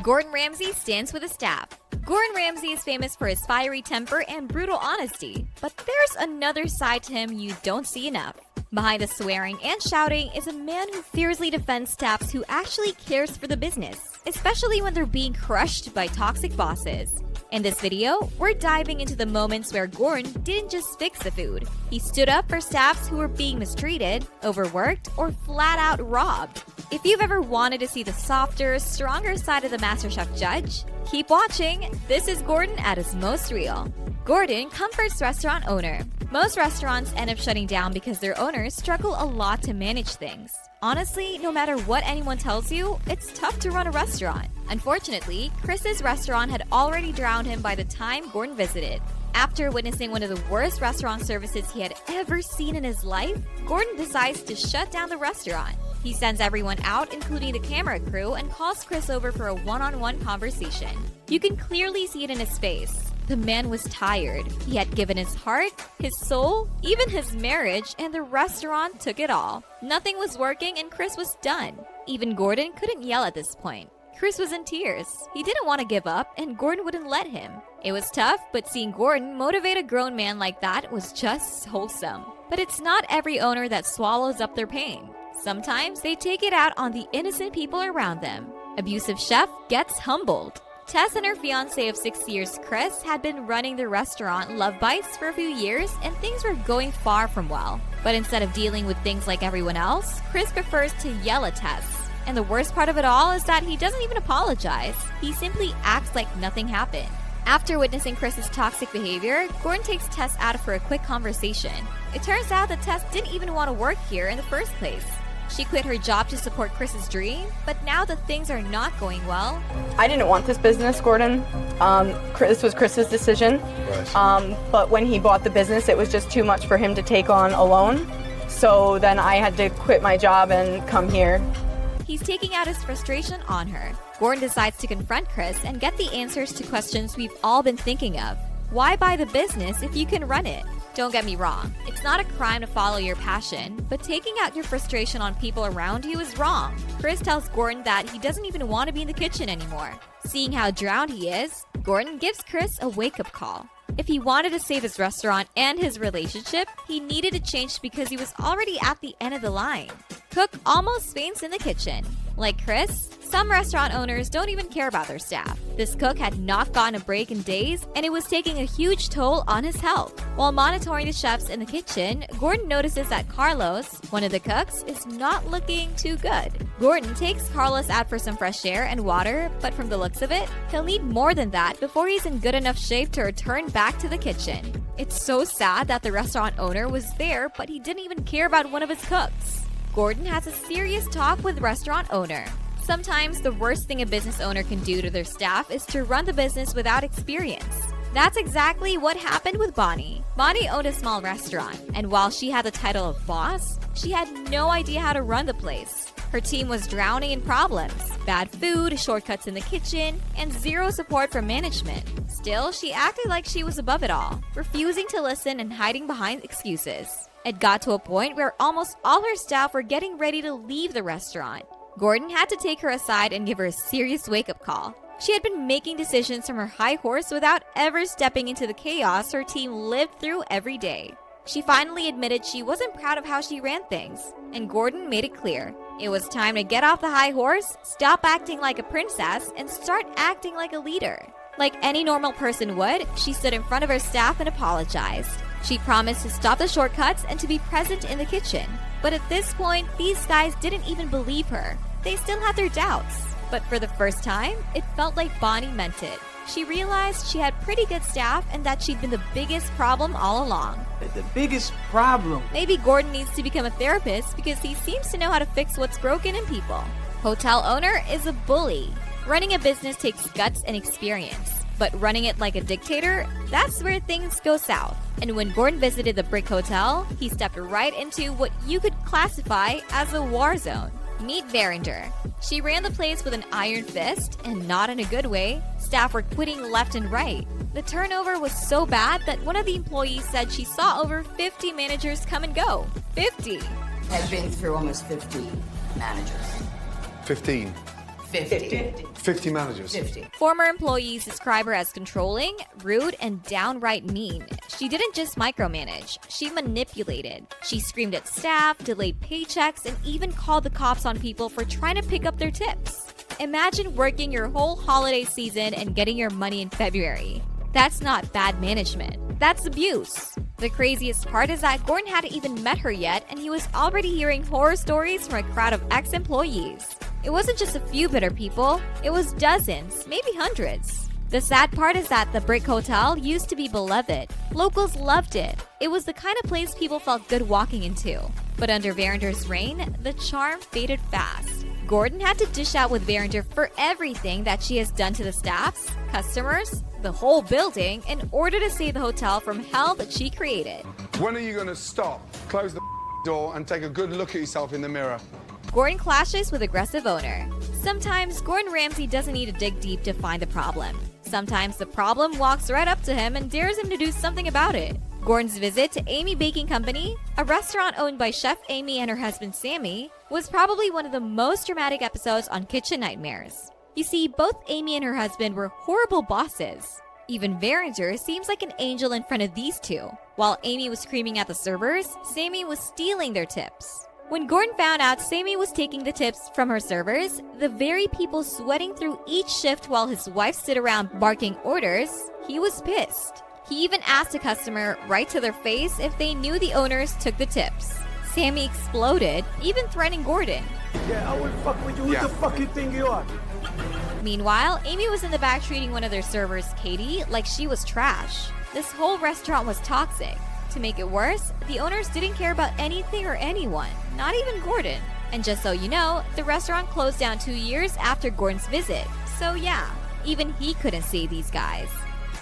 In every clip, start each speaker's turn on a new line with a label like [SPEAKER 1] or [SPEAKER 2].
[SPEAKER 1] Gordon Ramsay stands with the staff. Gordon Ramsay is famous for his fiery temper and brutal honesty, but there's another side to him you don't see enough. Behind the swearing and shouting is a man who fiercely defends staffs who actually cares for the business, especially when they're being crushed by toxic bosses. In this video, we're diving into the moments where Gordon didn't just fix the food. He stood up for staffs who were being mistreated, overworked, or flat out robbed. If you've ever wanted to see the softer, stronger side of the MasterChef judge, keep watching. This is Gordon at his most real. Gordon, Comfort's restaurant owner. Most restaurants end up shutting down because their owners struggle a lot to manage things. Honestly, no matter what anyone tells you, it's tough to run a restaurant. Unfortunately, Chris's restaurant had already drowned him by the time Gordon visited. After witnessing one of the worst restaurant services he had ever seen in his life, Gordon decides to shut down the restaurant. He sends everyone out, including the camera crew, and calls Chris over for a one-on-one conversation. You can clearly see it in his face. The man was tired. He had given his heart, his soul, even his marriage, and the restaurant took it all. Nothing was working and Chris was done. Even Gordon couldn't yell at this point. Chris was in tears. He didn't want to give up, and Gordon wouldn't let him. It was tough, but seeing Gordon motivate a grown man like that was just wholesome. But it's not every owner that swallows up their pain. Sometimes they take it out on the innocent people around them. Abusive chef gets humbled. Tess and her fiancé of 6 years, Chris, had been running the restaurant Love Bites for a few years, and things were going far from well. But instead of dealing with things like everyone else, Chris prefers to yell at Tess. And the worst part of it all is that he doesn't even apologize. He simply acts like nothing happened. After witnessing Chris's toxic behavior, Gordon takes Tess out for a quick conversation. It turns out that Tess didn't even want to work here in the first place. She quit her job to support Chris's dream, but now that things are not going well.
[SPEAKER 2] I didn't want this business, Gordon. This was Chris's decision.
[SPEAKER 3] Right.
[SPEAKER 2] But when he bought the business, it was just too much for him to take on alone. So then I had to quit my job and come here.
[SPEAKER 1] He's taking out his frustration on her. Gordon decides to confront Chris and get the answers to questions we've all been thinking of. Why buy the business if you can run it? Don't get me wrong, it's not a crime to follow your passion, but taking out your frustration on people around you is wrong. Chris tells Gordon that he doesn't even want to be in the kitchen anymore. Seeing how drowned he is, Gordon gives Chris a wake-up call. If he wanted to save his restaurant and his relationship, he needed to change because he was already at the end of the line. Cook almost faints in the kitchen. Like Chris, some restaurant owners don't even care about their staff. This cook had not gotten a break in days, and it was taking a huge toll on his health. While monitoring the chefs in the kitchen, Gordon notices that Carlos, one of the cooks, is not looking too good. Gordon takes Carlos out for some fresh air and water, but from the looks of it, he'll need more than that before he's in good enough shape to return back to the kitchen. It's so sad that the restaurant owner was there, but he didn't even care about one of his cooks. Gordon has a serious talk with restaurant owner. Sometimes the worst thing a business owner can do to their staff is to run the business without experience. That's exactly what happened with Bonnie. Bonnie owned a small restaurant, and while she had the title of boss, she had no idea how to run the place. Her team was drowning in problems, bad food, shortcuts in the kitchen, and zero support from management. Still, she acted like she was above it all, refusing to listen and hiding behind excuses. It got to a point where almost all her staff were getting ready to leave the restaurant. Gordon had to take her aside and give her a serious wake-up call. She had been making decisions from her high horse without ever stepping into the chaos her team lived through every day. She finally admitted she wasn't proud of how she ran things, and Gordon made it clear. It was time to get off the high horse, stop acting like a princess, and start acting like a leader. Like any normal person would, she stood in front of her staff and apologized. She promised to stop the shortcuts and to be present in the kitchen. But at this point, these guys didn't even believe her. They still had their doubts. But for the first time, it felt like Bonnie meant it. She realized she had pretty good staff and that she'd been the biggest problem all along.
[SPEAKER 3] The biggest problem.
[SPEAKER 1] Maybe Gordon needs to become a therapist because he seems to know how to fix what's broken in people. Hotel owner is a bully. Running a business takes guts and experience. But running it like a dictator, that's where things go south. And when Gordon visited the Brick Hotel, he stepped right into what you could classify as a war zone. Meet Verinder. She ran the place with an iron fist, and not in a good way. Staff were quitting left and right. The turnover was so bad that one of the employees said she saw over 50 managers come and go. 50!
[SPEAKER 4] I've been through almost 50 managers.
[SPEAKER 3] 15.
[SPEAKER 4] 50 managers.
[SPEAKER 1] Former employees describe her as controlling, rude, and downright mean. She didn't just micromanage, she manipulated. She screamed at staff, delayed paychecks, and even called the cops on people for trying to pick up their tips. Imagine working your whole holiday season and getting your money in February. That's not bad management. That's abuse. The craziest part is that Gordon hadn't even met her yet, and he was already hearing horror stories from a crowd of ex-employees. It wasn't just a few bitter people, it was dozens, maybe hundreds. The sad part is that the Brick Hotel used to be beloved. Locals loved it. It was the kind of place people felt good walking into. But under Varender's reign, the charm faded fast. Gordon had to dish out with Varender for everything that she has done to the staffs, customers, the whole building in order to save the hotel from hell that she created.
[SPEAKER 4] When are you going to stop, close the door, and take a good look at yourself in the mirror?
[SPEAKER 1] Gordon clashes with aggressive owner. Sometimes Gordon Ramsay doesn't need to dig deep to find the problem. Sometimes the problem walks right up to him and dares him to do something about it. Gordon's visit to Amy Baking Company, a restaurant owned by Chef Amy and her husband Sammy, was probably one of the most dramatic episodes on Kitchen Nightmares. You see, both Amy and her husband were horrible bosses. Even Varender seems like an angel in front of these two. While Amy was screaming at the servers, Sammy was stealing their tips. When Gordon found out Sammy was taking the tips from her servers, the very people sweating through each shift while his wife stood around barking orders, he was pissed. He even asked a customer right to their face if they knew the owners took the tips. Sammy exploded, even threatening Gordon.
[SPEAKER 3] Yeah, I will fuck with you. Who the fuck you think you are?
[SPEAKER 1] Meanwhile, Amy was in the back treating one of their servers, Katie, like she was trash. This whole restaurant was toxic. To make it worse, the owners didn't care about anything or anyone, not even Gordon. And just so you know, the restaurant closed down 2 years after Gordon's visit. So yeah, even he couldn't save these guys.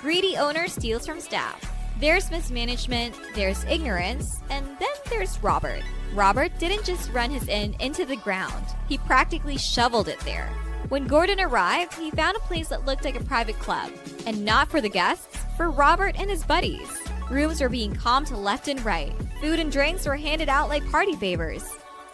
[SPEAKER 1] Greedy owner steals from staff. There's mismanagement, there's ignorance, and then there's Robert. Robert didn't just run his inn into the ground, he practically shoveled it there. When Gordon arrived, he found a place that looked like a private club. And not for the guests, for Robert and his buddies. Rooms were being comped left and right. Food and drinks were handed out like party favors.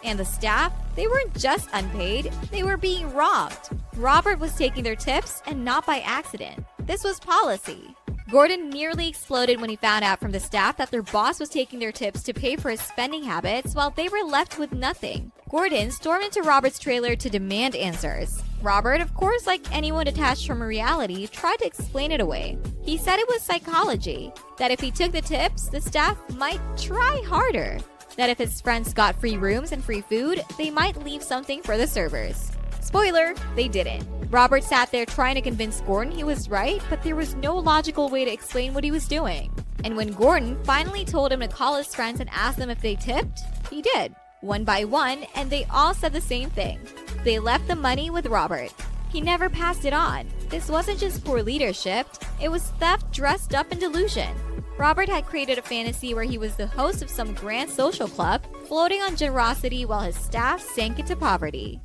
[SPEAKER 1] And the staff, they weren't just unpaid, they were being robbed. Robert was taking their tips and not by accident. This was policy. Gordon nearly exploded when he found out from the staff that their boss was taking their tips to pay for his spending habits while they were left with nothing. Gordon stormed into Robert's trailer to demand answers. Robert, of course, like anyone detached from reality, tried to explain it away. He said it was psychology, that if he took the tips, the staff might try harder. That if his friends got free rooms and free food, they might leave something for the servers. Spoiler, they didn't. Robert sat there trying to convince Gordon he was right, but there was no logical way to explain what he was doing. And when Gordon finally told him to call his friends and ask them if they tipped, he did. One by one, and they all said the same thing. They left the money with Robert. He never passed it on. This wasn't just poor leadership, it was theft dressed up in delusion. Robert had created a fantasy where he was the host of some grand social club, floating on generosity while his staff sank into poverty.